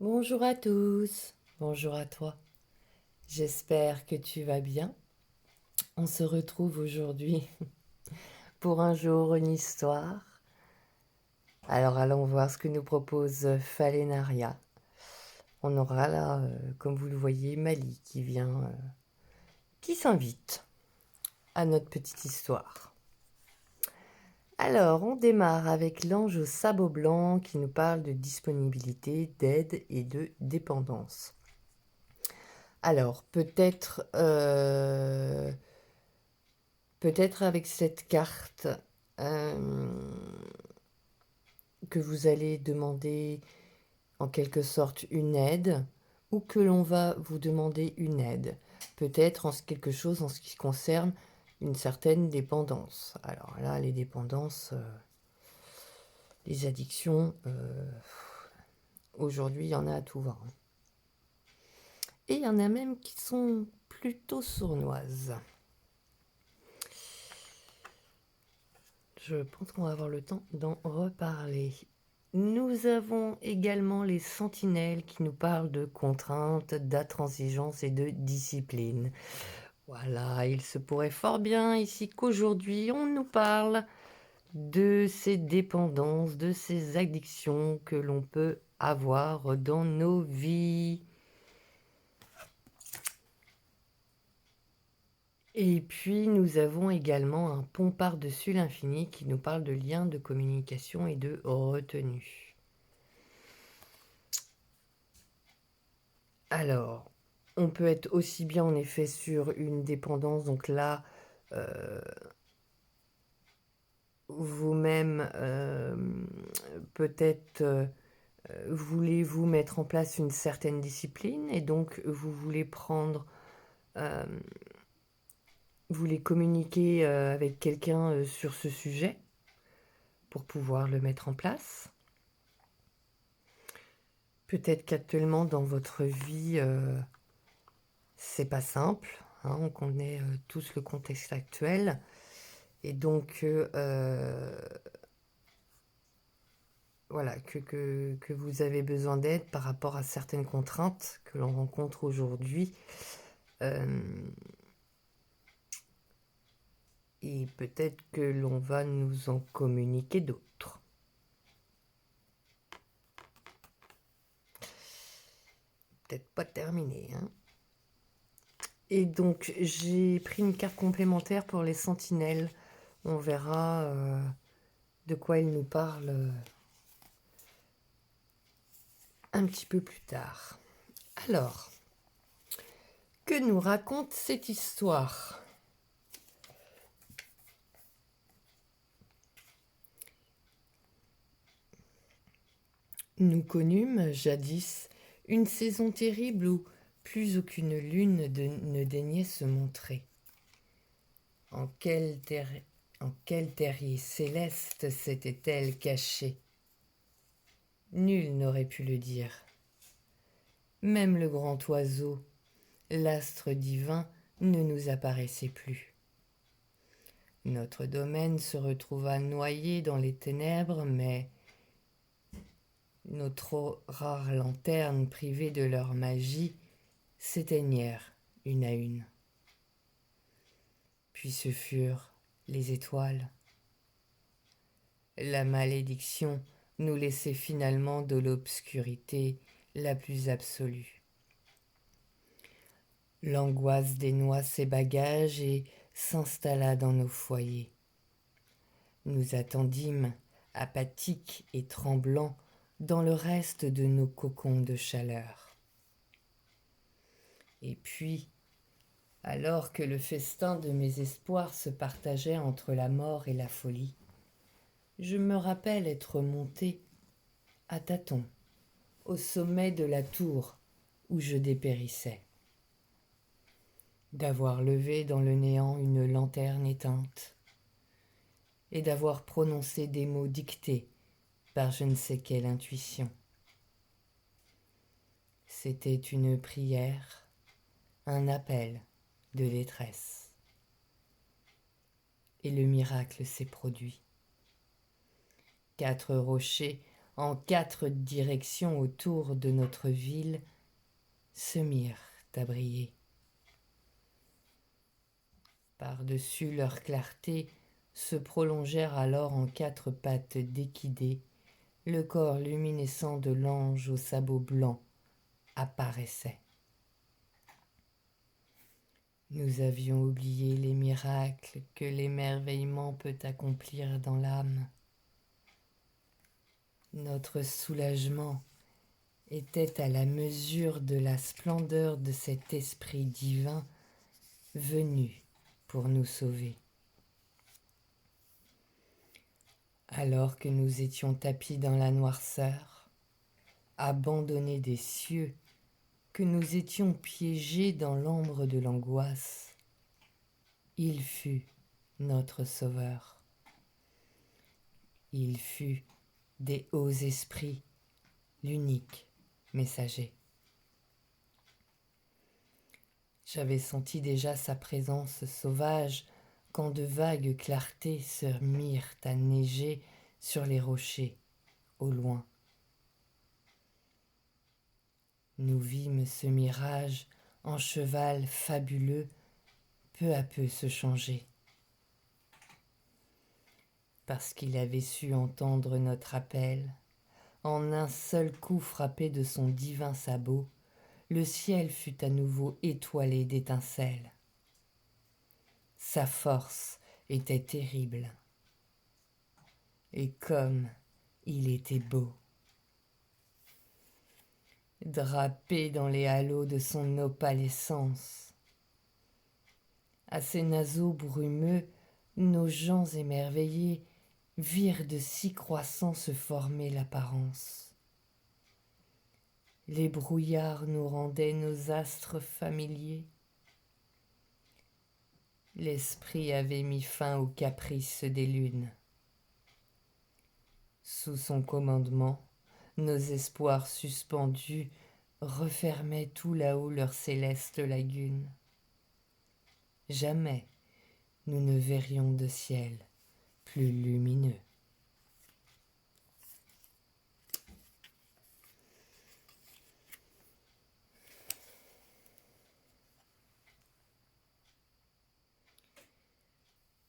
Bonjour à tous, bonjour à toi. J'espère que tu vas bien. On se retrouve aujourd'hui pour un jour, une histoire. Alors allons voir ce que nous propose Falenaria. On aura là, comme vous le voyez, Mali qui vient, qui s'invite à notre petite histoire. Alors, on démarre avec l'ange au sabot blanc qui nous parle de disponibilité, d'aide et de dépendance. Alors, peut-être avec cette carte que vous allez demander en quelque sorte une aide ou que l'on va vous demander une aide. Peut-être quelque chose en ce qui concerne une certaine dépendance. Alors là, les dépendances, les addictions, aujourd'hui, il y en a à tout va. Et il y en a même qui sont plutôt sournoises. Je pense qu'on va avoir le temps d'en reparler. Nous avons également les sentinelles qui nous parlent de contraintes, d'intransigeance et de discipline. Voilà, il se pourrait fort bien ici qu'aujourd'hui on nous parle de ces dépendances, de ces addictions que l'on peut avoir dans nos vies. Et puis nous avons également un pont par-dessus l'infini qui nous parle de liens de communication et de retenue. Alors, on peut être aussi bien en effet sur une dépendance, donc là, vous-même, peut-être voulez-vous mettre en place une certaine discipline et donc vous voulez prendre, euh, vous voulez communiquer avec quelqu'un sur ce sujet pour pouvoir le mettre en place. Peut-être qu'actuellement dans votre vie, c'est pas simple, hein, on connaît tous le contexte actuel. Et donc, voilà, que vous avez besoin d'aide par rapport à certaines contraintes que l'on rencontre aujourd'hui. Euh, et peut-être que l'on va nous en communiquer d'autres. Peut-être pas terminé, hein. Et donc, j'ai pris une carte complémentaire pour les sentinelles. On verra de quoi ils nous parlent un petit peu plus tard. Alors, que nous raconte cette histoire ? Nous connûmes jadis une saison terrible où plus aucune lune ne daignait se montrer. En quel terrier céleste s'était-elle cachée? Nul n'aurait pu le dire. Même le grand oiseau, l'astre divin, ne nous apparaissait plus. Notre domaine se retrouva noyé dans les ténèbres, mais nos trop rares lanternes privées de leur magie s'éteignèrent une à une. Puis ce furent les étoiles. La malédiction nous laissait finalement de l'obscurité la plus absolue. L'angoisse dénoua ses bagages et s'installa dans nos foyers. Nous attendîmes, apathiques et tremblants, dans le reste de nos cocons de chaleur. Et puis, alors que le festin de mes espoirs se partageait entre la mort et la folie, je me rappelle être monté à tâtons au sommet de la tour où je dépérissais, d'avoir levé dans le néant une lanterne éteinte et d'avoir prononcé des mots dictés par je ne sais quelle intuition. C'était une prière, un appel de détresse. Et le miracle s'est produit. 4 rochers en 4 directions autour de notre ville, se mirent à briller. Par-dessus leur clarté se prolongèrent alors en 4 pattes d'équidés, le corps luminescent de l'ange aux sabots blancs apparaissait. Nous avions oublié les miracles que l'émerveillement peut accomplir dans l'âme. Notre soulagement était à la mesure de la splendeur de cet esprit divin venu pour nous sauver. Alors que nous étions tapis dans la noirceur, abandonnés des cieux, que nous étions piégés dans l'ambre de l'angoisse, il fut notre Sauveur. Il fut des hauts esprits, l'unique messager. J'avais senti déjà sa présence sauvage quand de vagues clartés se mirent à neiger sur les rochers, au loin. Nous vîmes ce mirage en cheval fabuleux peu à peu se changer. Parce qu'il avait su entendre notre appel, en un seul coup frappé de son divin sabot, le ciel fut à nouveau étoilé d'étincelles. Sa force était terrible. Et comme il était beau. Drapé dans les halos de son opalescence. À ses naseaux brumeux, nos gens émerveillés virent de si croissants se former l'apparence. Les brouillards nous rendaient nos astres familiers. L'esprit avait mis fin aux caprices des lunes. Sous son commandement, nos espoirs suspendus refermaient tout là-haut leur céleste lagune. Jamais nous ne verrions de ciel plus lumineux.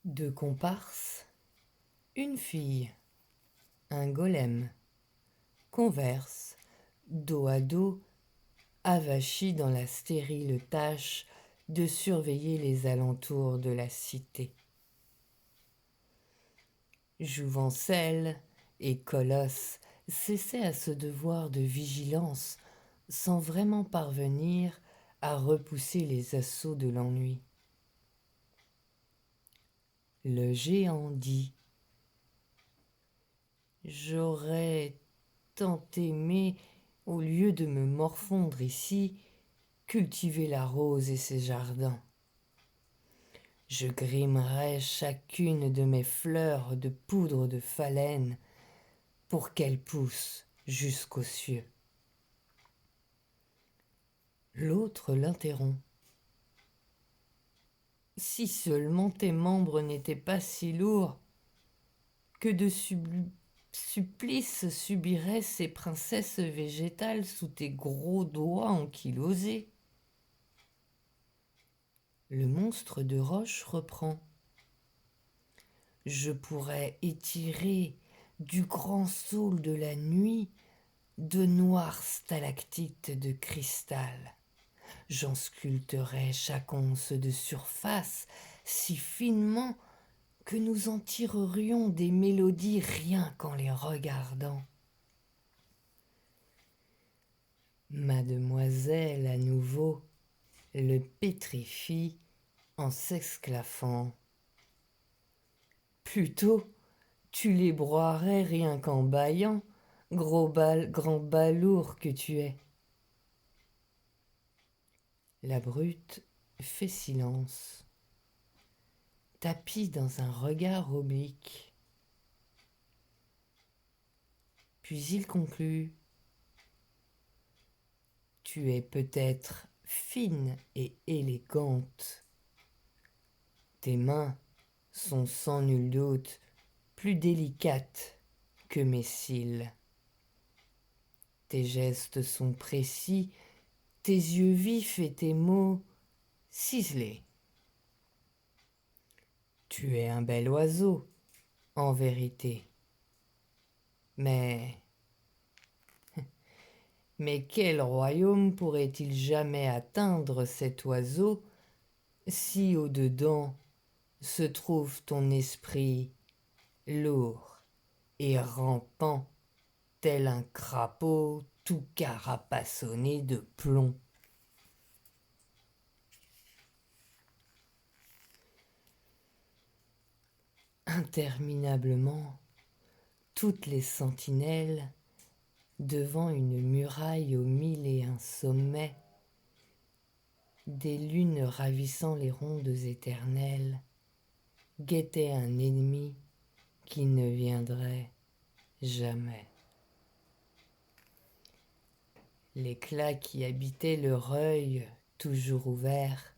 Deux comparses, une fille, un golem, conversent, dos à dos, avachis dans la stérile tâche de surveiller les alentours de la cité. Jouvencelle et Colosse cessaient à ce devoir de vigilance sans vraiment parvenir à repousser les assauts de l'ennui. Le géant dit : « J'aurais tant aimé, au lieu de me morfondre ici, cultiver la rose et ses jardins. Je grimerais chacune de mes fleurs de poudre de phalène pour qu'elles poussent jusqu'aux cieux. » L'autre l'interrompt. « Si seulement tes membres n'étaient pas si lourds, que de supplices subiraient ces princesses végétales sous tes gros doigts ankylosés. » Le monstre de roche reprend. « Je pourrais étirer du grand saule de la nuit de noires stalactites de cristal. J'en sculpterais chaque once de surface si finement que nous en tirerions des mélodies rien qu'en les regardant. » Mademoiselle, à nouveau, le pétrifie en s'exclaffant. « Plutôt, tu les broierais rien qu'en bâillant, grand balourd que tu es. » La brute fait silence, tapie dans un regard oblique. Puis il conclut : « Tu es peut-être fine et élégante. Tes mains sont sans nul doute plus délicates que mes cils. Tes gestes sont précis, tes yeux vifs et tes mots ciselés. Tu es un bel oiseau, en vérité. Mais quel royaume pourrait-il jamais atteindre cet oiseau si au-dedans se trouve ton esprit lourd et rampant tel un crapaud tout carapassonné de plomb. Interminablement, toutes les sentinelles, devant une muraille aux 1001 sommets, des lunes ravissant les rondes éternelles, guettaient un ennemi qui ne viendrait jamais. L'éclat qui habitait leur œil, toujours ouvert,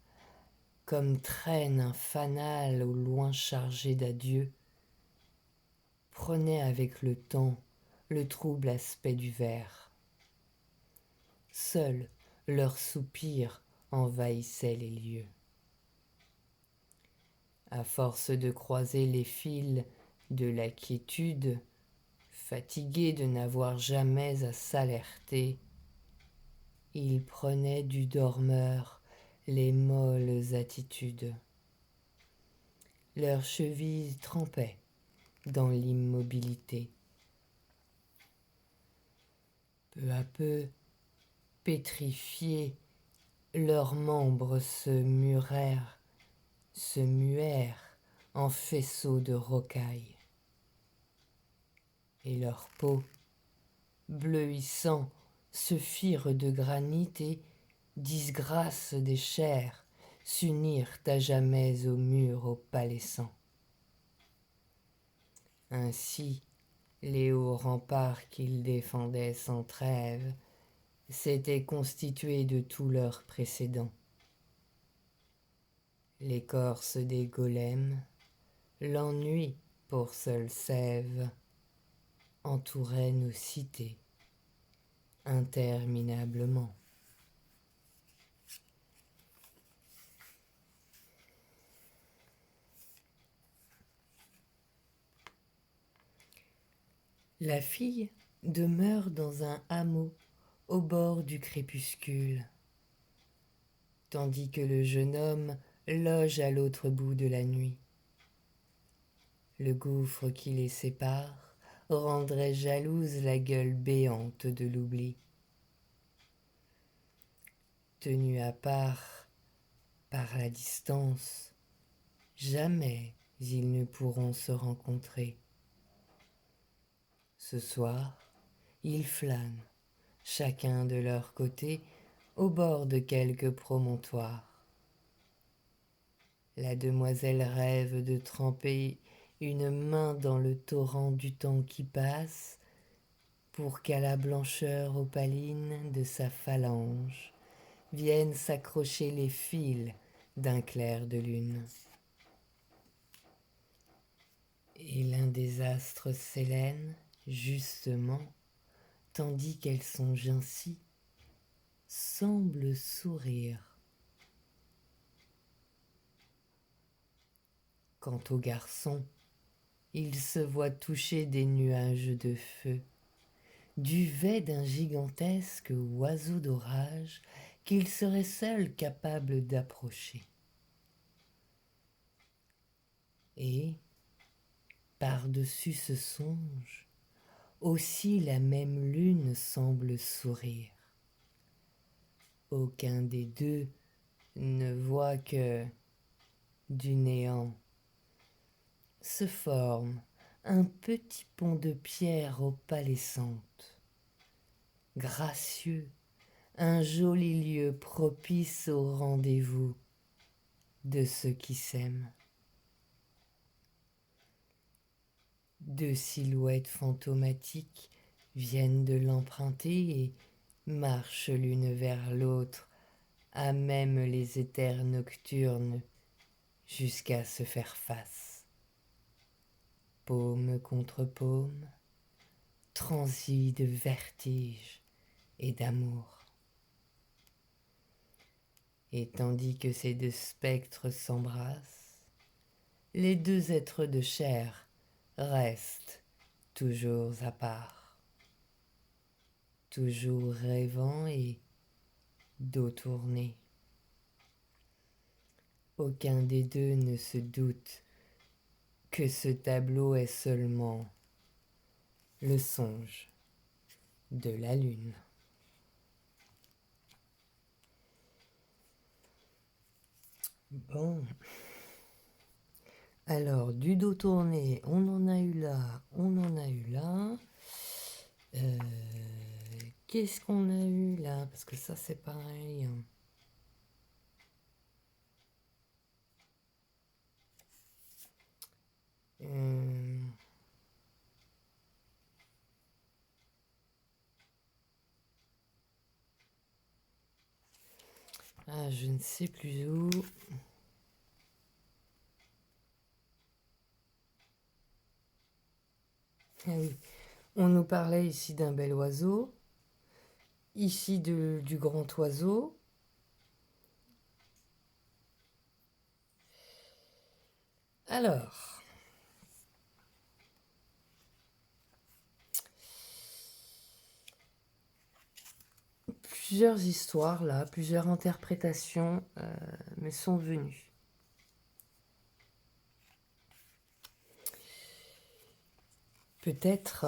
comme traîne un fanal au loin chargé d'adieu, prenait avec le temps le trouble aspect du ver. Seul leur soupir envahissait les lieux. À force de croiser les fils de la quiétude, fatigués de n'avoir jamais à s'alerter, ils prenaient du dormeur les molles attitudes. Leurs chevilles trempaient dans l'immobilité. Peu à peu, pétrifiés, leurs membres se muèrent en faisceaux de rocailles. Et leurs peaux, bleuissant, se firent de granit et, disgrâce des chairs, s'unirent à jamais au mur opalescent. Ainsi, les hauts remparts qu'ils défendaient sans trêve s'étaient constitués de tous leurs précédents. L'écorce des golems, l'ennui pour seule sève, entourait nos cités interminablement. La fille demeure dans un hameau au bord du crépuscule, tandis que le jeune homme loge à l'autre bout de la nuit. Le gouffre qui les sépare rendrait jalouse la gueule béante de l'oubli. Tenus à part par la distance, jamais ils ne pourront se rencontrer. Ce soir, ils flânent, chacun de leur côté, au bord de quelque promontoire. La demoiselle rêve de tremper une main dans le torrent du temps qui passe, pour qu'à la blancheur opaline de sa phalange viennent s'accrocher les fils d'un clair de lune. Et l'un des astres s'élène, justement, tandis qu'elle songe ainsi, semble sourire. Quant au garçon, il se voit toucher des nuages de feu, duvet d'un gigantesque oiseau d'orage qu'il serait seul capable d'approcher. Et, par-dessus ce songe, aussi la même lune semble sourire. Aucun des deux ne voit que, du néant, se forme un petit pont de pierre opalescente, gracieux, un joli lieu propice au rendez-vous de ceux qui s'aiment. Deux silhouettes fantomatiques viennent de l'emprunter et marchent l'une vers l'autre, à même les éthers nocturnes, jusqu'à se faire face. Paume contre paume, transis de vertige, et d'amour. Et tandis que ces deux spectres s'embrassent, les deux êtres de chair restent toujours à part, toujours rêvant et dos tourné. Aucun des deux ne se doute que ce tableau est seulement le songe de la lune. Bon, alors du dos tourné, on en a eu là, on en a eu là. Qu'est-ce qu'on a eu là? Parce que ça c'est pareil. Ah, je ne sais plus où. Ah oui, on nous parlait ici d'un bel oiseau, ici du grand oiseau. Alors, plusieurs histoires là, plusieurs interprétations me sont venues. Peut-être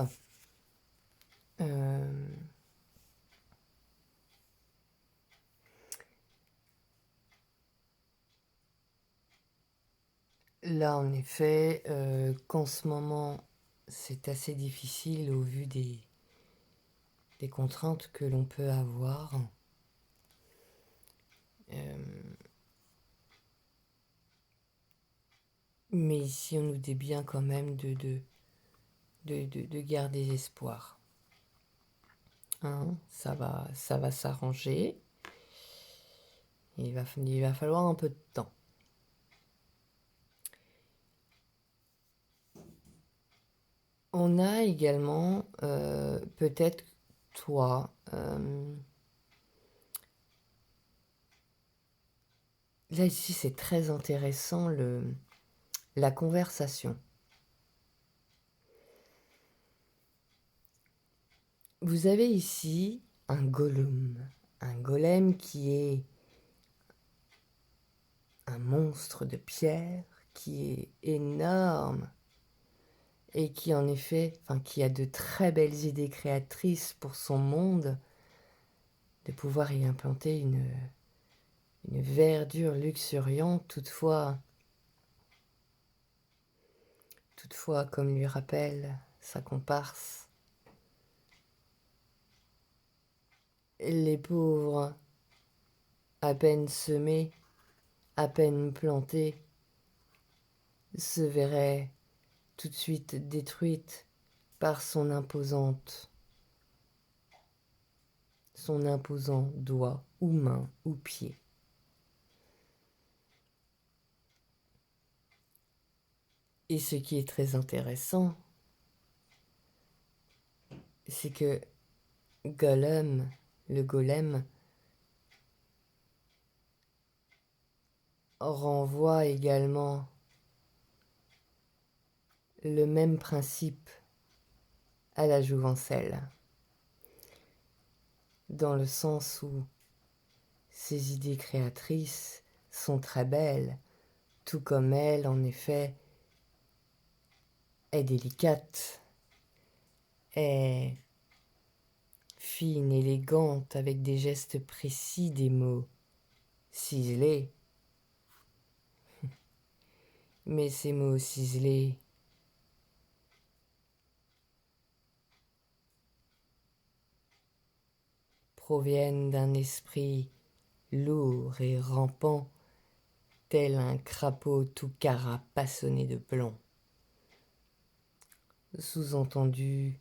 là, en effet, qu'en ce moment, c'est assez difficile au vu des contraintes que l'on peut avoir. Mais ici, on nous dit bien quand même de garder espoir. Hein, ça va s'arranger. Il va falloir un peu de temps. On a également, peut-être toi, là ici c'est très intéressant, la conversation. Vous avez ici un golem qui est un monstre de pierre, qui est énorme et qui en effet, qui a de très belles idées créatrices pour son monde, de pouvoir y implanter une verdure luxuriante, toutefois, comme lui rappelle sa comparse, les pauvres, à peine semés, à peine plantés, se verraient tout de suite détruites par son imposant doigt ou main ou pied. Et ce qui est très intéressant, c'est que le golem, renvoie également le même principe à la jouvencelle, dans le sens où ses idées créatrices sont très belles, tout comme elle, en effet, est délicate, est fine, élégante, avec des gestes précis, des mots ciselés. Mais ces mots ciselés proviennent d'un esprit lourd et rampant, tel un crapaud tout carapassonné de plomb. Sous-entendu,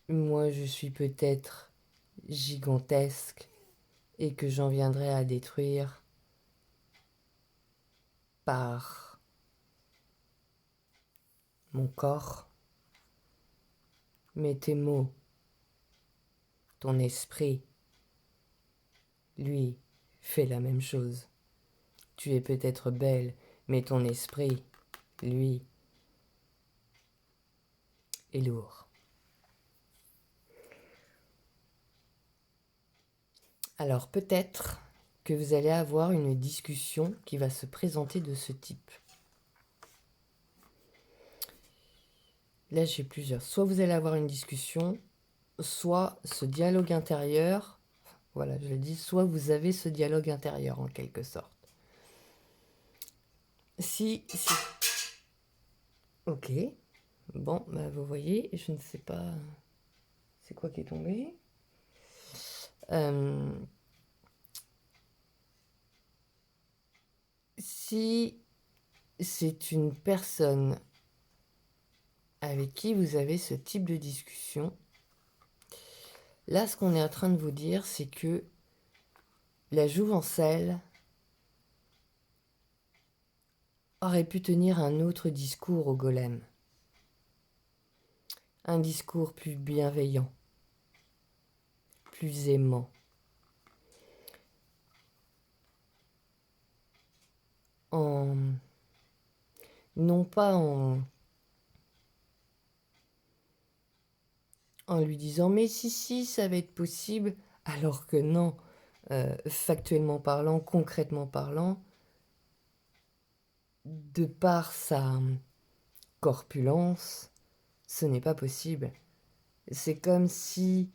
moi je suis peut-être gigantesque et que j'en viendrai à détruire par mon corps, mais tes mots ton esprit, lui, fait la même chose. Tu es peut-être belle, mais ton esprit, lui, est lourd. Alors peut-être que vous allez avoir une discussion qui va se présenter de ce type. Là, j'ai plusieurs. Soit vous allez avoir une discussion, soit ce dialogue intérieur, voilà, je le dis, soit vous avez ce dialogue intérieur en quelque sorte. Si... Ok. Bon, bah vous voyez, je ne sais pas... C'est quoi qui est tombé Si c'est une personne avec qui vous avez ce type de discussion, là, ce qu'on est en train de vous dire, c'est que la jouvencelle aurait pu tenir un autre discours au golem. Un discours plus bienveillant, plus aimant. Non pas en lui disant mais si ça va être possible, alors que non, factuellement parlant, concrètement parlant, de par sa corpulence, ce n'est pas possible. C'est comme si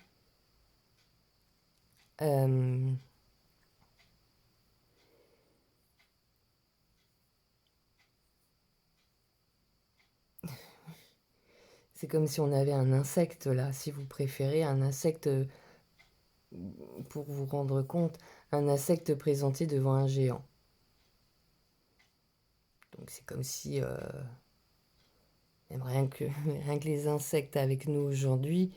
c'est comme si on avait un insecte là, si vous préférez, un insecte, pour vous rendre compte, un insecte présenté devant un géant. Donc c'est comme si, même rien que les insectes avec nous aujourd'hui,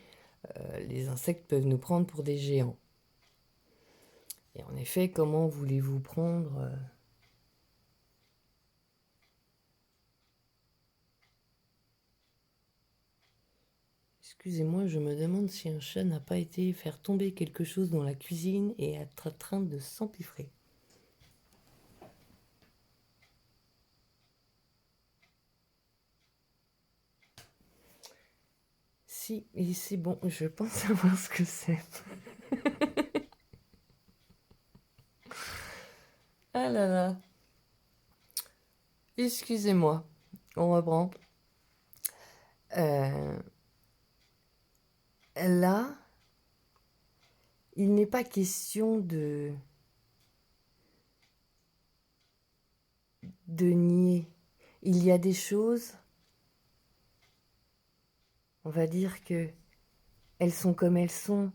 les insectes peuvent nous prendre pour des géants. Et en effet, comment voulez-vous prendre Excusez-moi, je me demande si un chat n'a pas été faire tomber quelque chose dans la cuisine et est en train de s'empiffrer. Si, et c'est bon, je pense savoir ce que c'est. Ah là là. Excusez-moi, on reprend. Là, il n'est pas question de nier. Il y a des choses, on va dire que elles sont comme elles sont.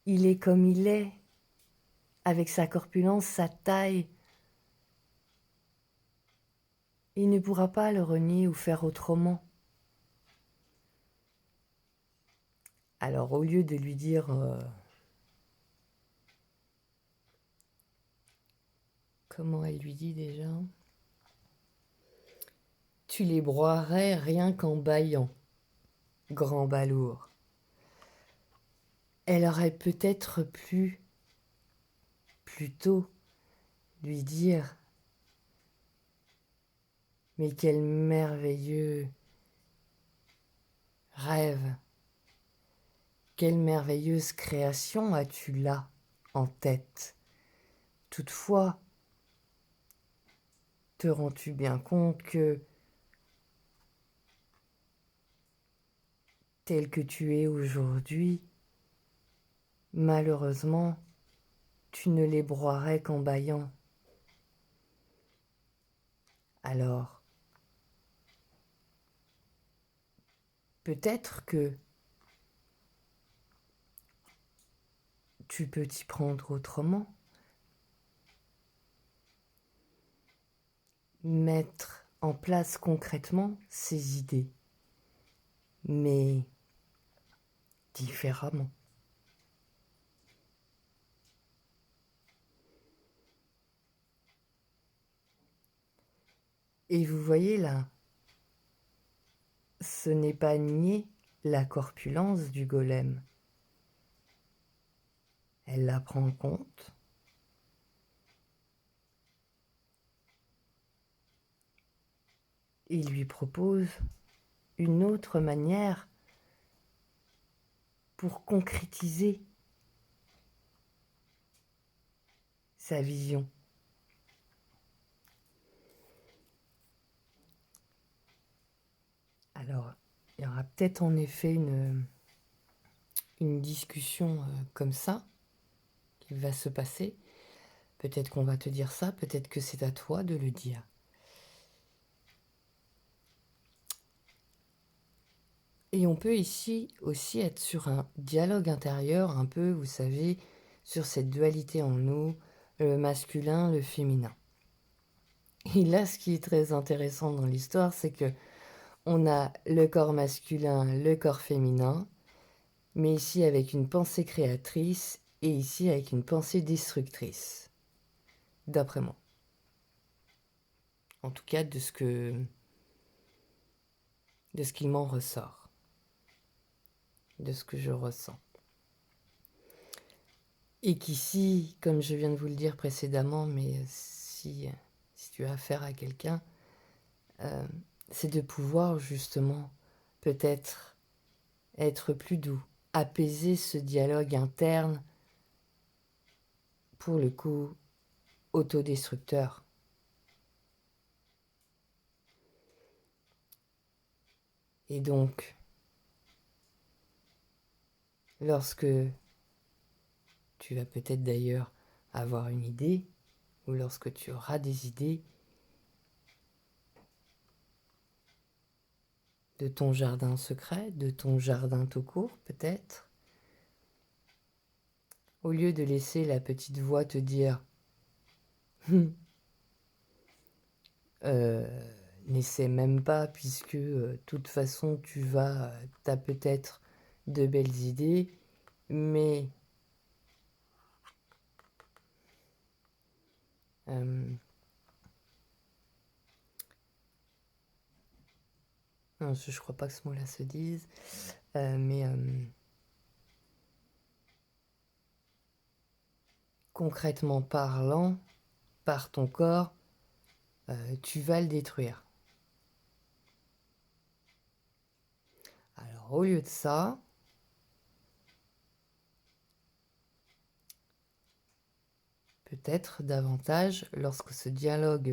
Il est comme il est, avec sa corpulence, sa taille. Il ne pourra pas le renier ou faire autrement. Alors au lieu de lui dire comment elle lui dit déjà, tu les broierais rien qu'en bâillant, grand balourd. Elle aurait peut-être pu plutôt lui dire mais quel merveilleux rêve, quelle merveilleuse création as-tu là en tête. Toutefois, te rends-tu bien compte que tel que tu es aujourd'hui, malheureusement, tu ne les broierais qu'en bâillant. Alors, peut-être que tu peux t'y prendre autrement. Mettre en place concrètement ces idées, mais différemment. Et vous voyez là, ce n'est pas nier la corpulence du golem. Elle la prend en compte. Et lui propose une autre manière pour concrétiser sa vision. Alors, il y aura peut-être en effet une discussion comme ça qui va se passer. Peut-être qu'on va te dire ça, peut-être que c'est à toi de le dire. Et on peut ici aussi être sur un dialogue intérieur, un peu, vous savez, sur cette dualité en nous, le masculin, le féminin. Et là, ce qui est très intéressant dans l'histoire, c'est que on a le corps masculin, le corps féminin, mais ici avec une pensée créatrice et ici avec une pensée destructrice, d'après moi. En tout cas, de ce qu'il m'en ressort, de ce que je ressens. Et qu'ici, comme je viens de vous le dire précédemment, mais si tu as affaire à quelqu'un, c'est de pouvoir justement peut-être être plus doux, apaiser ce dialogue interne, pour le coup, autodestructeur. Et donc, lorsque tu vas peut-être d'ailleurs avoir une idée, ou lorsque tu auras des idées de ton jardin secret, de ton jardin tout court peut-être, au lieu de laisser la petite voix te dire n'essaie même pas puisque de toute façon t'as peut-être de belles idées, mais non, je crois pas que ce mot-là se dise, mais concrètement parlant, par ton corps, tu vas le détruire. Alors au lieu de ça, peut-être davantage, lorsque ce dialogue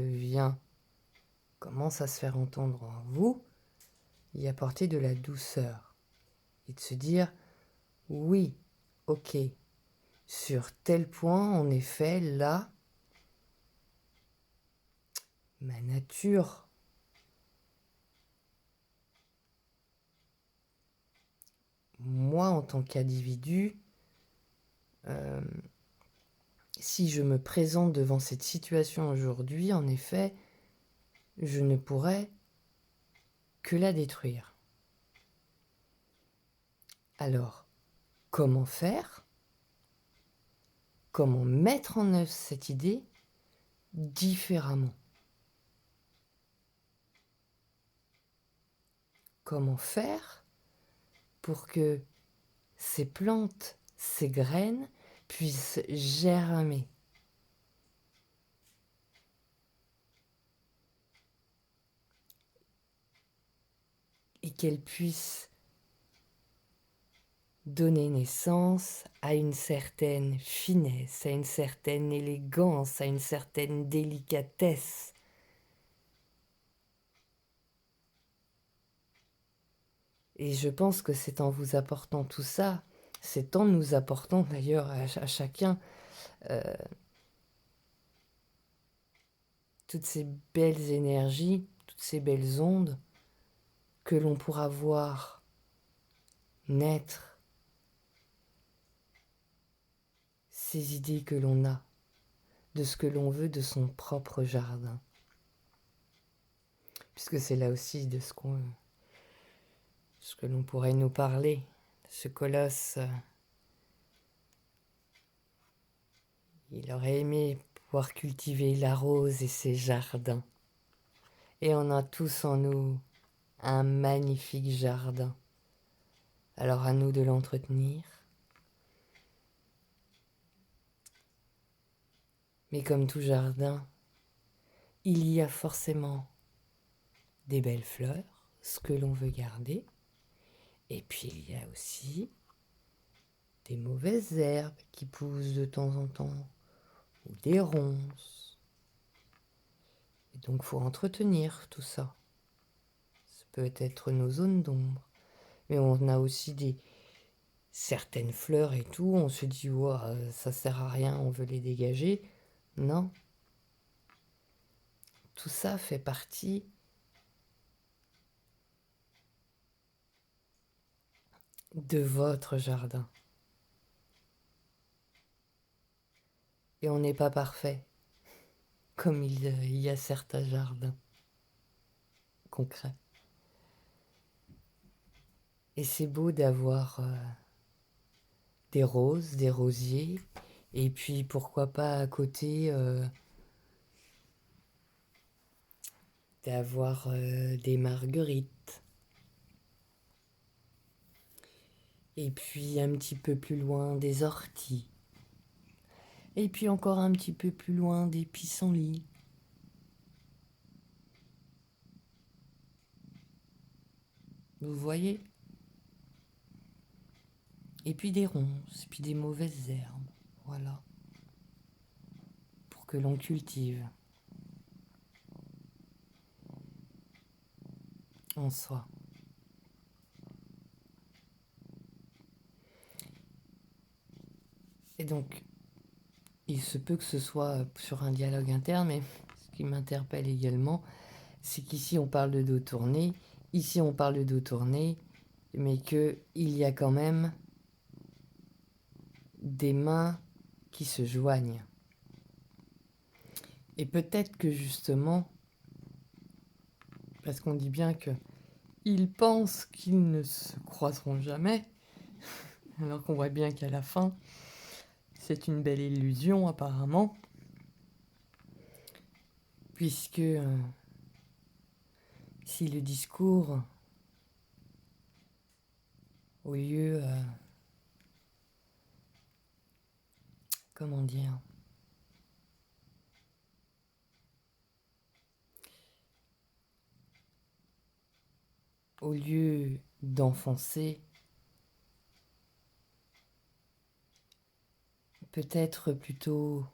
commence à se faire entendre en vous, y apporter de la douceur et de se dire oui, ok, sur tel point, en effet, là, ma nature, moi en tant qu'individu, si je me présente devant cette situation aujourd'hui, en effet, je ne pourrais que la détruire. Alors, comment faire? Comment mettre en œuvre cette idée différemment? Comment faire pour que ces plantes, ces graines puissent germer? Et qu'elles puissent donner naissance à une certaine finesse, à une certaine élégance, à une certaine délicatesse. Et je pense que c'est en vous apportant tout ça, c'est en nous apportant d'ailleurs à chacun toutes ces belles énergies, toutes ces belles ondes, que l'on pourra voir naître ces idées que l'on a, de ce que l'on veut de son propre jardin. Puisque c'est là aussi de ce que l'on pourrait nous parler, ce colosse. Il aurait aimé pouvoir cultiver la rose et ses jardins. Et on a tous en nous un magnifique jardin. Alors à nous de l'entretenir, Mais comme tout jardin, il y a forcément des belles fleurs, ce que l'on veut garder, et puis il y a aussi des mauvaises herbes qui poussent de temps en temps, ou des ronces. Et donc il faut entretenir tout ça. Ça peut être nos zones d'ombre. Mais on a aussi certaines fleurs et tout, on se dit ouah, ça sert à rien, on veut les dégager. Non. Tout ça fait partie de votre jardin. Et on n'est pas parfait, comme il y a certains jardins concrets. Et c'est beau d'avoir des roses, des rosiers, et puis pourquoi pas à côté d'avoir des marguerites. Et puis un petit peu plus loin des orties. Et puis encore un petit peu plus loin des pissenlits. Vous voyez? Et puis des ronces, puis des mauvaises herbes. Voilà. Pour que l'on cultive en soi. Et donc, il se peut que ce soit sur un dialogue interne, mais ce qui m'interpelle également, c'est qu'ici on parle de dos tourné, ici on parle de dos tourné, mais qu'il y a quand même des mains qui se joignent. Et peut-être que justement, parce qu'on dit bien que ils pensent qu'ils ne se croiseront jamais, alors qu'on voit bien qu'à la fin, c'est une belle illusion apparemment, puisque si le discours, au lieu, comment dire, au lieu d'enfoncer, peut-être plutôt,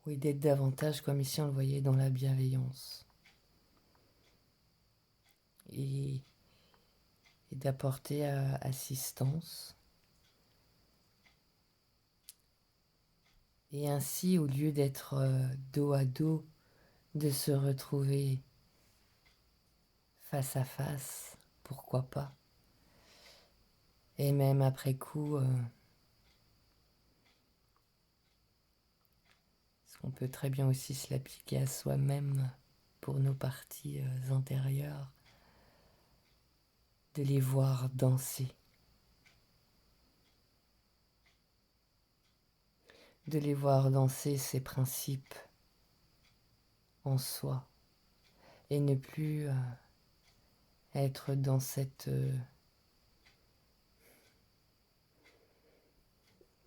oui, d'être davantage comme ici on le voyait dans la bienveillance. Et d'apporter assistance. Et ainsi, au lieu d'être dos à dos, de se retrouver face à face, pourquoi pas. Et même après coup, parce qu'on peut très bien aussi se l'appliquer à soi-même pour nos parties intérieures, de les voir danser. De les voir danser ces principes en soi. Et ne plus être dans cette...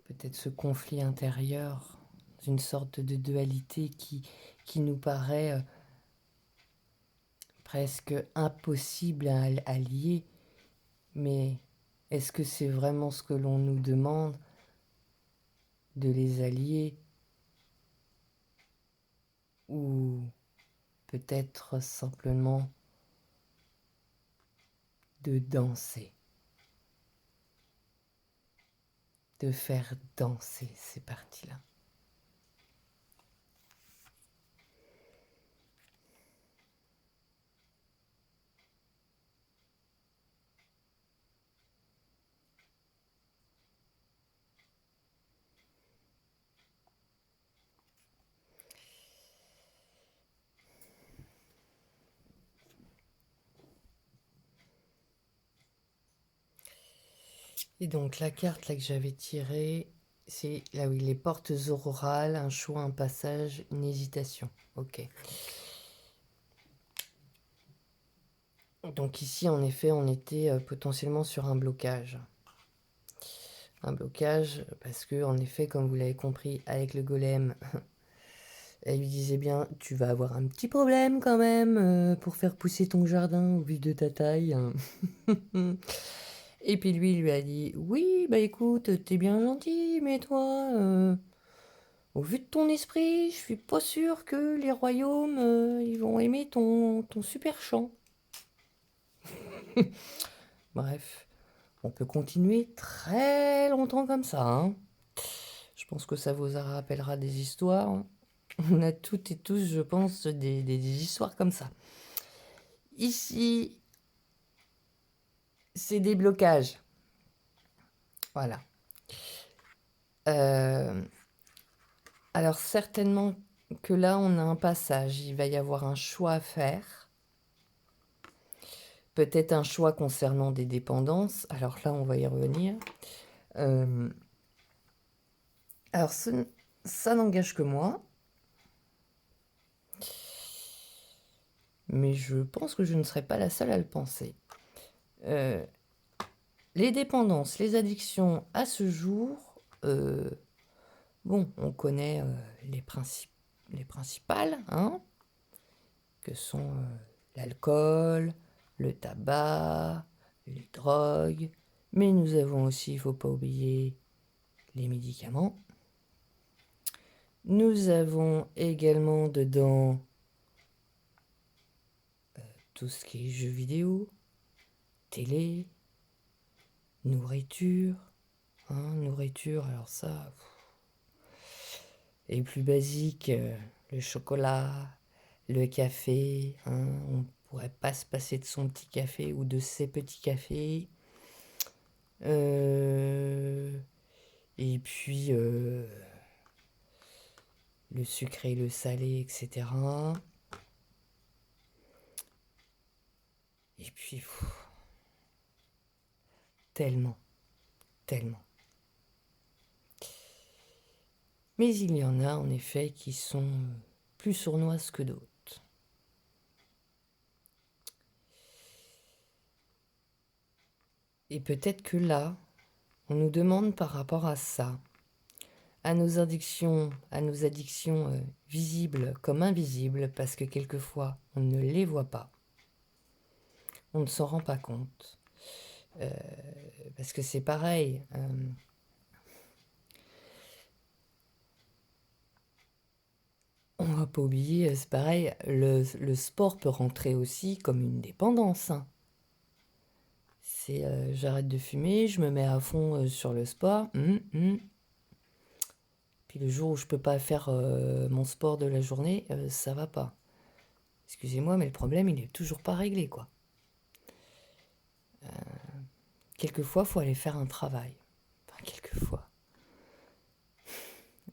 peut-être ce conflit intérieur, une sorte de dualité qui nous paraît presque impossible à lier. Mais est-ce que c'est vraiment ce que l'on nous demande de les allier? Ou peut-être simplement de danser, de faire danser ces parties-là. Et donc la carte là que j'avais tirée, c'est là oui, les portes aurorales, un choix, un passage, une hésitation. Ok. Donc ici en effet on était potentiellement sur un blocage. Un blocage, parce que, en effet, comme vous l'avez compris, avec le golem, elle lui disait bien, tu vas avoir un petit problème quand même pour faire pousser ton jardin au vu de ta taille. Et puis lui a dit, oui, bah écoute, t'es bien gentil, mais toi, au vu de ton esprit, je suis pas sûr que les royaumes, ils vont aimer ton super chant. Bref, on peut continuer très longtemps comme ça, hein. Je pense que ça vous rappellera des histoires, hein. On a toutes et tous, je pense, des histoires comme ça. Ici, c'est des blocages. Voilà. Alors certainement que là, on a un passage. Il va y avoir un choix à faire. Peut-être un choix concernant des dépendances. Alors là, on va y revenir. Alors, ça n'engage que moi. Mais je pense que je ne serai pas la seule à le penser. Les dépendances, les addictions, à ce jour, bon, on connaît les principales, hein, que sont l'alcool, le tabac, les drogues, mais nous avons aussi, il ne faut pas oublier, les médicaments. Nous avons également dedans tout ce qui est jeux vidéo, télé, nourriture, hein, nourriture, alors ça, les plus basiques, le chocolat, le café, hein, on pourrait pas se passer de son petit café ou de ses petits cafés. Et puis le sucré, le salé, etc. Et puis tellement, tellement. Mais il y en a en effet qui sont plus sournoises que d'autres. Et peut-être que là, on nous demande par rapport à ça, à nos addictions visibles comme invisibles, parce que quelquefois on ne les voit pas, on ne s'en rend pas compte. Parce que c'est pareil, on va pas oublier, c'est pareil, le sport peut rentrer aussi comme une dépendance, hein. C'est j'arrête de fumer, je me mets à fond sur le sport. Puis le jour où je peux pas faire mon sport de la journée, ça va pas. Excusez-moi, mais le problème, il est toujours pas réglé, quoi. Quelquefois, faut aller faire un travail. Enfin, quelquefois.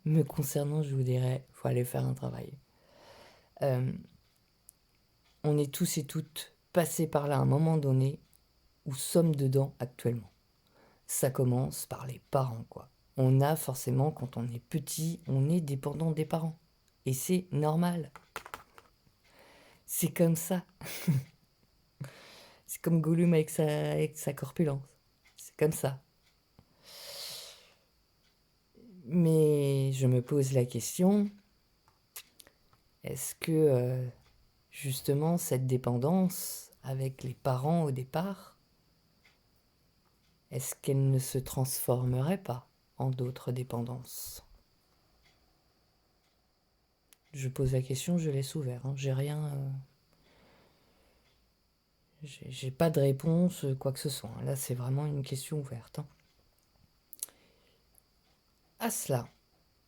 Me concernant, je vous dirais, faut aller faire un travail. On est tous et toutes passés par là à un moment donné, ou sommes dedans actuellement. Ça commence par les parents, quoi. On a forcément, quand on est petit, on est dépendant des parents. Et c'est normal. C'est comme ça. C'est comme Gollum avec sa corpulence. C'est comme ça. Mais je me pose la question, est-ce que justement cette dépendance avec les parents au départ, est-ce qu'elle ne se transformerait pas en d'autres dépendances? Je pose la question, je laisse ouvert, hein. J'ai rien... j'ai pas de réponse, quoi que ce soit, hein. Là, c'est vraiment une question ouverte, hein. À cela.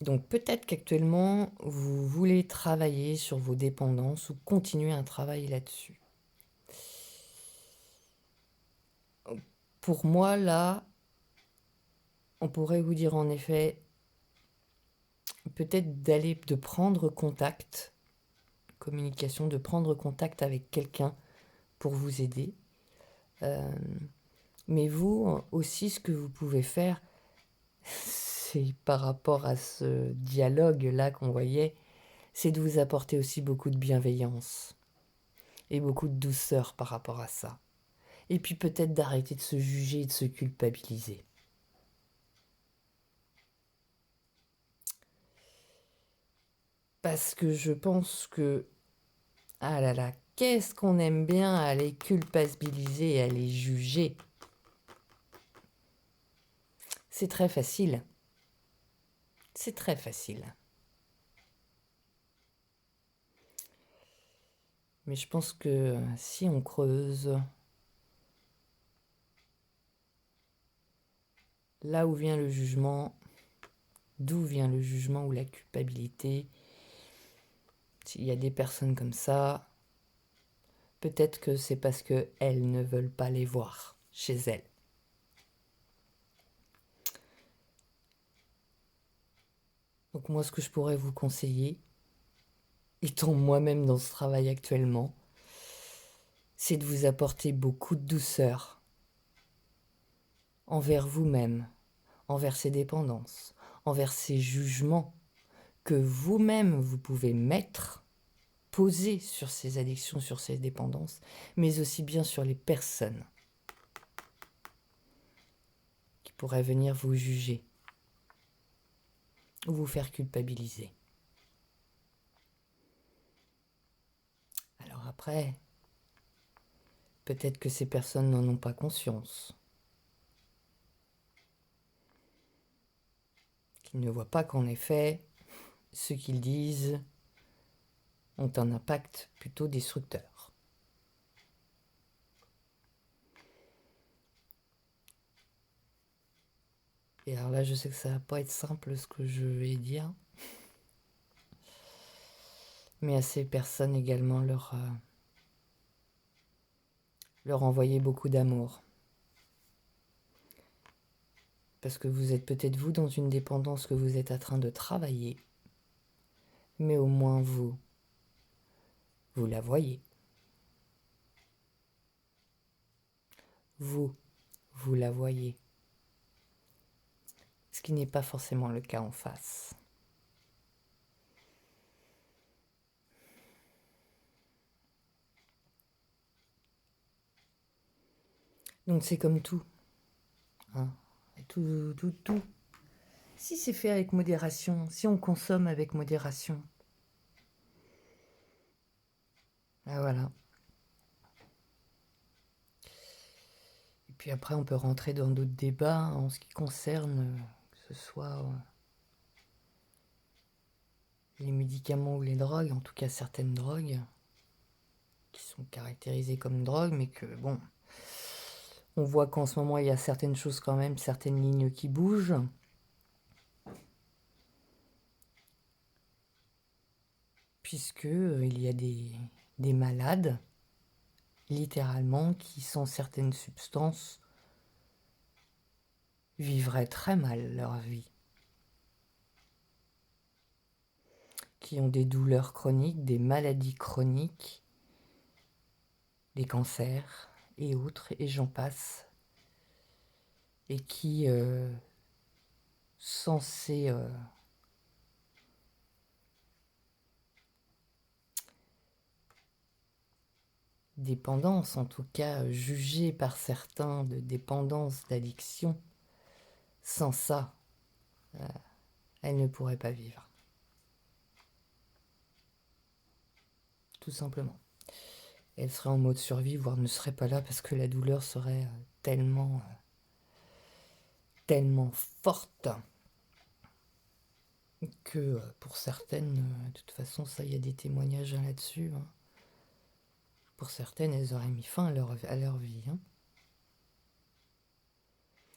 Donc peut-être qu'actuellement, vous voulez travailler sur vos dépendances ou continuer un travail là-dessus. Pour moi, là, on pourrait vous dire en effet, peut-être de prendre contact, communication, de prendre contact avec quelqu'un pour vous aider. Mais vous aussi, ce que vous pouvez faire, c'est par rapport à ce dialogue-là qu'on voyait, c'est de vous apporter aussi beaucoup de bienveillance et beaucoup de douceur par rapport à ça. Et puis peut-être d'arrêter de se juger et de se culpabiliser. Parce que je pense que, ah là là, qu'est-ce qu'on aime bien aller culpabiliser et aller juger. C'est très facile. C'est très facile. Mais je pense que si on creuse, là où vient le jugement, d'où vient le jugement ou la culpabilité, s'il y a des personnes comme ça, peut-être que c'est parce qu'elles ne veulent pas les voir chez elles. Donc moi, ce que je pourrais vous conseiller, étant moi-même dans ce travail actuellement, c'est de vous apporter beaucoup de douceur envers vous-même, envers ces dépendances, envers ces jugements que vous-même vous pouvez mettre, poser sur ces addictions, sur ces dépendances, mais aussi bien sur les personnes qui pourraient venir vous juger ou vous faire culpabiliser. Alors après, peut-être que ces personnes n'en ont pas conscience, qu'ils ne voient pas qu'en effet, ce qu'ils disent ont un impact plutôt destructeur. Et alors là, je sais que ça va pas être simple ce que je vais dire, mais à ces personnes également leur envoyer beaucoup d'amour. Parce que vous êtes peut-être vous dans une dépendance que vous êtes en train de travailler, mais au moins vous la voyez. Vous la voyez. Ce qui n'est pas forcément le cas en face. Donc c'est comme tout. Hein. Tout. Si c'est fait avec modération, si on consomme avec modération, ben voilà. Et puis après, on peut rentrer dans d'autres débats en ce qui concerne, que ce soit les médicaments ou les drogues, en tout cas certaines drogues, qui sont caractérisées comme drogues, mais que bon, on voit qu'en ce moment, il y a certaines choses quand même, certaines lignes qui bougent. Puisque il y a des malades, littéralement, qui sans certaines substances vivraient très mal leur vie. Qui ont des douleurs chroniques, des maladies chroniques, des cancers et autres, et j'en passe. Et qui, sans ces dépendances, en tout cas jugées par certains de dépendance, d'addiction, sans ça, elles ne pourraient pas vivre. Tout simplement. Elle serait en mode survie, voire ne serait pas là parce que la douleur serait tellement forte que pour certaines, de toute façon, ça, il y a des témoignages là-dessus. Hein. Pour certaines, elles auraient mis fin à leur vie. Hein.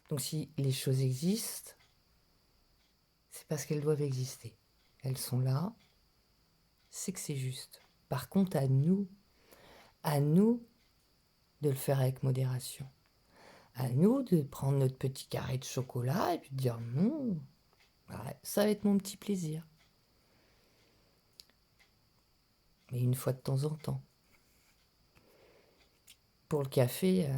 Donc si les choses existent, c'est parce qu'elles doivent exister. Elles sont là, c'est que c'est juste. Par contre, à nous de le faire avec modération. À nous de prendre notre petit carré de chocolat et puis de dire non, ouais, ça va être mon petit plaisir. Mais une fois de temps en temps. Pour le café,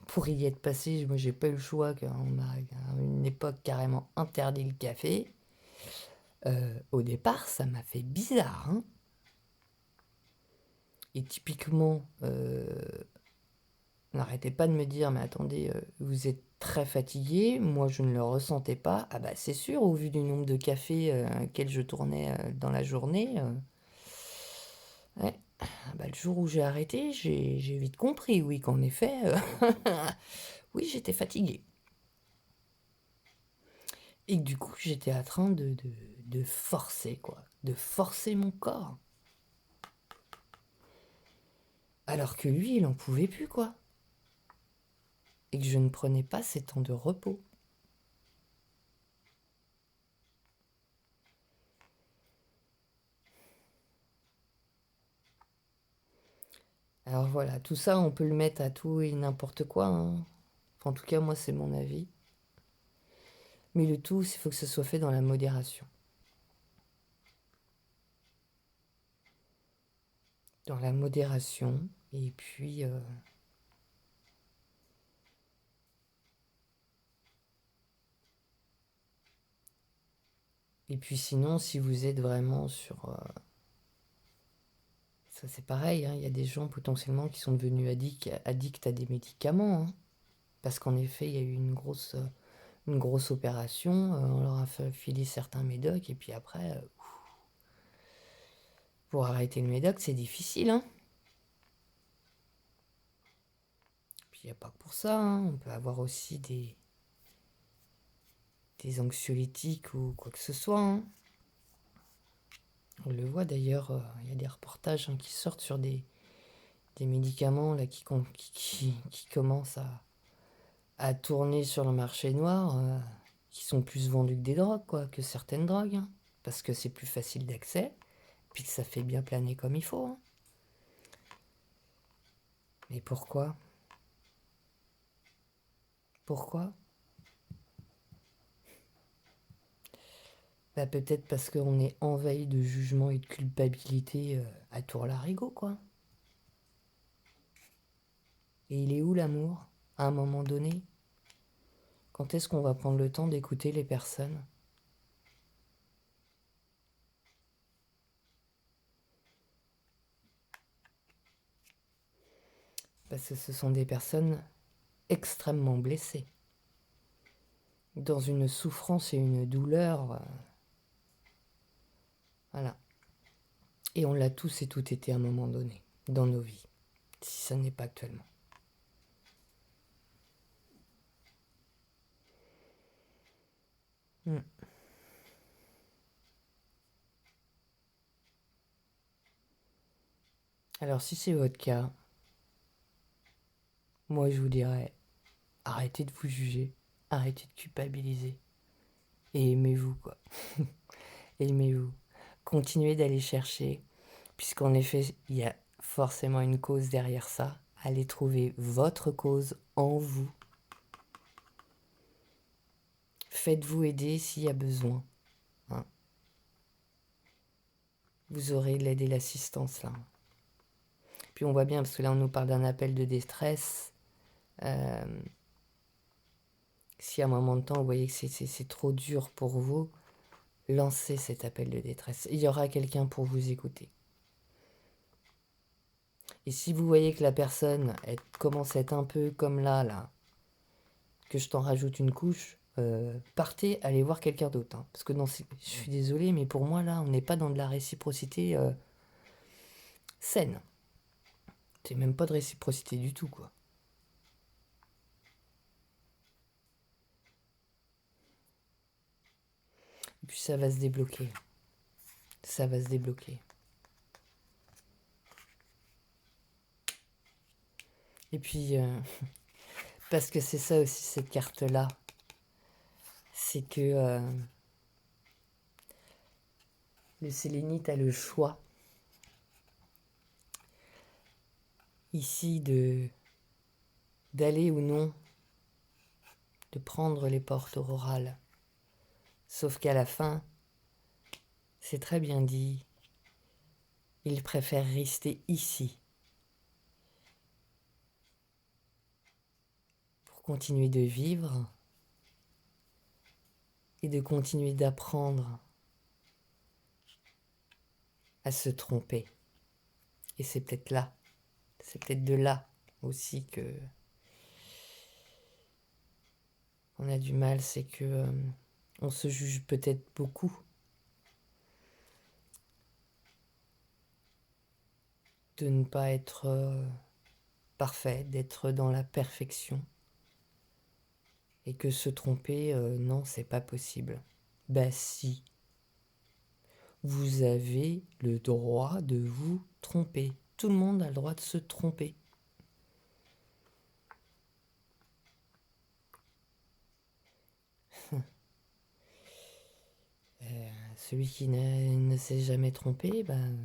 pour y être passé, moi j'ai pas eu le choix, car on a à une époque carrément interdit le café. Au départ, ça m'a fait bizarre. Hein. Et typiquement, n'arrêtait pas de me dire: «Mais attendez, vous êtes très fatigué». Moi, je ne le ressentais pas. Ah bah, c'est sûr, au vu du nombre de cafés, auxquels je tournais, dans la journée, ouais. Ah bah, le jour où j'ai arrêté, j'ai vite compris, oui, qu'en effet, oui, j'étais fatiguée et que du coup, j'étais en train de forcer, quoi, de forcer mon corps. Alors que lui, il en pouvait plus, quoi, et que je ne prenais pas ces temps de repos. Alors voilà, tout ça, on peut le mettre à tout et n'importe quoi, hein. Enfin, en tout cas, moi, c'est mon avis. Mais le tout, il faut que ce soit fait dans la modération. Dans la modération, et puis... Et puis sinon, si vous êtes vraiment sur... ça c'est pareil, hein, il y a des gens potentiellement qui sont devenus addicts à des médicaments, hein. Parce qu'en effet, il y a eu une grosse opération, on leur a fait filer certains médocs, et puis après, pour arrêter le médoc, c'est difficile, hein. Puis il n'y a pas que pour ça, hein, on peut avoir aussi des anxiolytiques ou quoi que ce soit, hein. On le voit d'ailleurs, il y a des reportages, hein, qui sortent sur des médicaments là, qui commencent à tourner sur le marché noir, qui sont plus vendus que des drogues, quoi, que certaines drogues, hein, parce que c'est plus facile d'accès, puis que ça fait bien planer comme il faut, hein. Mais pourquoi? Pourquoi? Bah peut-être parce qu'on est envahi de jugement et de culpabilité, à tour larigot, quoi. Et il est où l'amour, à un moment donné? Quand est-ce qu'on va prendre le temps d'écouter les personnes? Parce que ce sont des personnes extrêmement blessées, dans une souffrance et une douleur, voilà. Et on l'a tous et toutes été à un moment donné, dans nos vies, si ça n'est pas actuellement. Hmm. Alors si c'est votre cas, moi je vous dirais, arrêtez de vous juger, arrêtez de culpabiliser, et aimez-vous, quoi. Aimez-vous. Continuez d'aller chercher, puisqu'en effet, il y a forcément une cause derrière ça. Allez trouver votre cause en vous. Faites-vous aider s'il y a besoin, hein. Vous aurez l'aide et l'assistance là. Puis on voit bien, parce que là on nous parle d'un appel de détresse. Euh, Si à un moment de temps vous voyez que c'est trop dur pour vous, lancez cet appel de détresse. Il y aura quelqu'un pour vous écouter. Et si vous voyez que la personne commence à être un peu comme là, que je t'en rajoute une couche, partez, allez voir quelqu'un d'autre, hein. Parce que je suis désolée, mais pour moi là, on n'est pas dans de la réciprocité saine. C'est même pas de réciprocité du tout, quoi. Et puis ça va se débloquer. Ça va se débloquer. Et puis, parce que c'est ça aussi, cette carte-là. C'est que le sélénite a le choix, ici, d'aller ou non, de prendre les portes aurorales. Sauf qu'à la fin, c'est très bien dit, il préfère rester ici pour continuer de vivre et de continuer d'apprendre à se tromper. Et c'est peut-être de là aussi que on a du mal, c'est que on se juge peut-être beaucoup de ne pas être parfait, d'être dans la perfection. Et que se tromper, non, c'est pas possible. Bah si, vous avez le droit de vous tromper. Tout le monde a le droit de se tromper. Celui qui ne s'est jamais trompé, ben,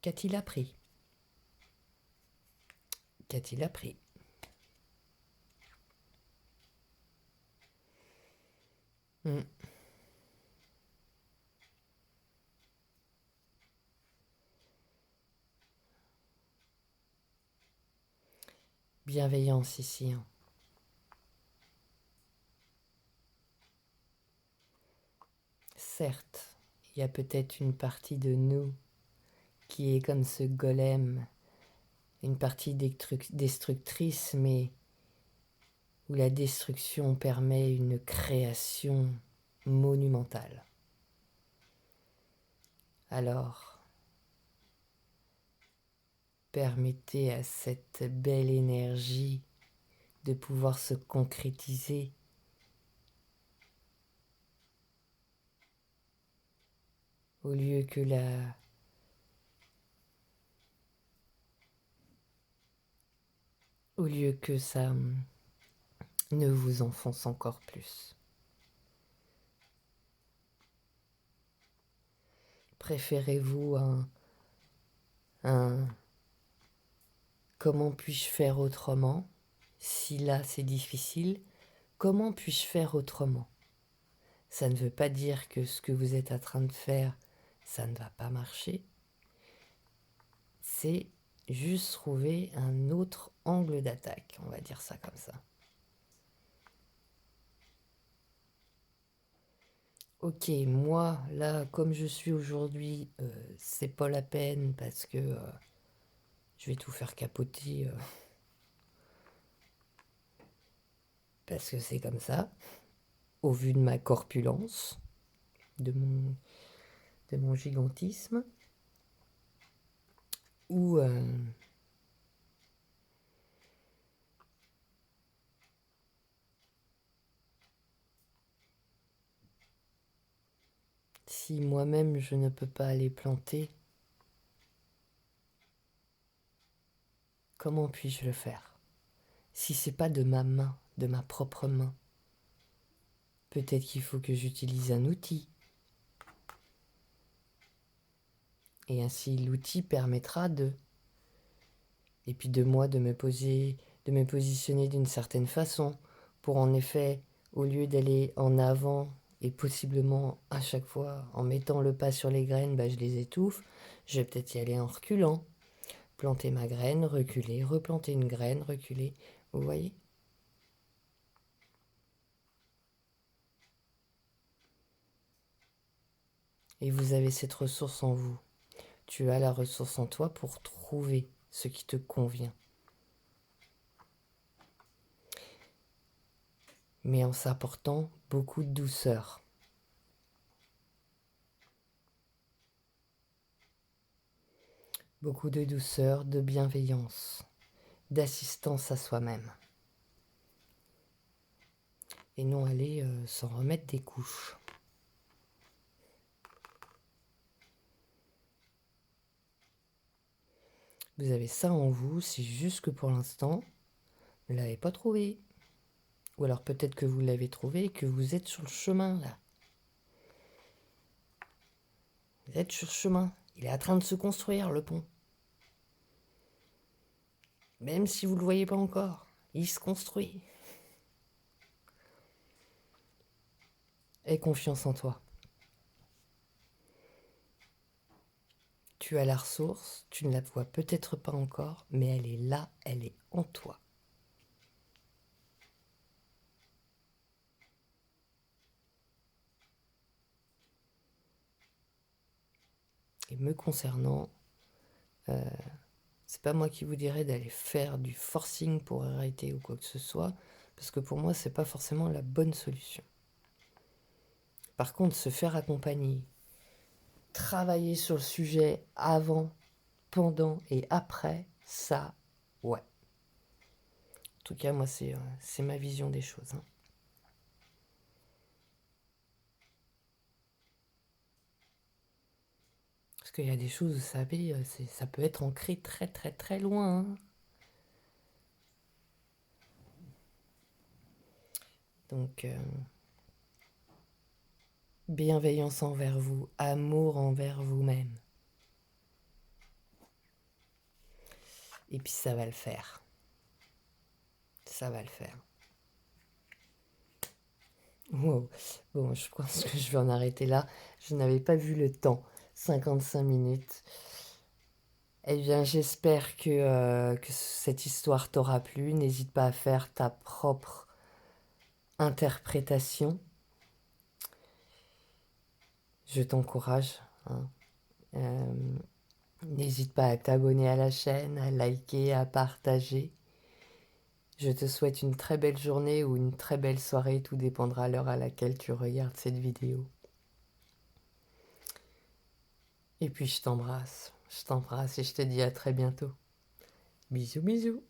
qu'a-t-il appris? Qu'a-t-il appris? Hmm. Bienveillance ici, hein. Certes, il y a peut-être une partie de nous qui est comme ce golem, une partie destructrice, mais où la destruction permet une création monumentale. Alors, permettez à cette belle énergie de pouvoir se concrétiser. Au lieu que ça ne vous enfonce encore plus. Préférez-vous un comment puis-je faire autrement? Si là c'est difficile, comment puis-je faire autrement? Ça ne veut pas dire que ce que vous êtes en train de faire, ça ne va pas marcher. C'est juste trouver un autre angle d'attaque, on va dire ça comme ça. Ok, moi, là, comme je suis aujourd'hui, c'est pas la peine parce que je vais tout faire capoter parce que c'est comme ça, au vu de ma corpulence, de mon gigantisme, ou si moi-même je ne peux pas les planter, comment puis-je le faire? Si c'est pas de ma main, de ma propre main, peut-être qu'il faut que j'utilise un outil. Et ainsi l'outil permettra de... Et puis de moi de me positionner d'une certaine façon pour en effet, au lieu d'aller en avant et possiblement à chaque fois en mettant le pas sur les graines, bah, je les étouffe, je vais peut-être y aller en reculant. Planter ma graine, reculer, replanter une graine, reculer. Vous voyez? Et vous avez cette ressource en vous. Tu as la ressource en toi pour trouver ce qui te convient. Mais en s'apportant beaucoup de douceur. Beaucoup de douceur, de bienveillance, d'assistance à soi-même. Et non aller s'en remettre des couches. Vous avez ça en vous, c'est juste que pour l'instant, vous ne l'avez pas trouvé. Ou alors peut-être que vous l'avez trouvé et que vous êtes sur le chemin là. Vous êtes sur le chemin. Il est en train de se construire le pont. Même si vous ne le voyez pas encore, il se construit. Aie confiance en toi. Tu as la ressource, tu ne la vois peut-être pas encore, mais elle est là, elle est en toi. Et me concernant, C'est pas moi qui vous dirais d'aller faire du forcing pour arrêter ou quoi que ce soit, parce que pour moi, c'est pas forcément la bonne solution. Par contre, se faire accompagner, travailler sur le sujet avant, pendant et après, ça, ouais. En tout cas, moi, c'est ma vision des choses, hein. Parce qu'il y a des choses, vous savez, ça peut être ancré très très très loin, hein. Donc, bienveillance envers vous, amour envers vous-même. Et puis ça va le faire. Ça va le faire. Wow. Bon, je pense que je vais en arrêter là. Je n'avais pas vu le temps. 55 minutes. Eh bien, j'espère que cette histoire t'aura plu. N'hésite pas à faire ta propre interprétation. Je t'encourage, hein. Euh, N'hésite pas à t'abonner à la chaîne, à liker, à partager. Je te souhaite une très belle journée ou une très belle soirée, tout dépendra de l'heure à laquelle tu regardes cette vidéo. Et puis je t'embrasse et je te dis à très bientôt. Bisous bisous.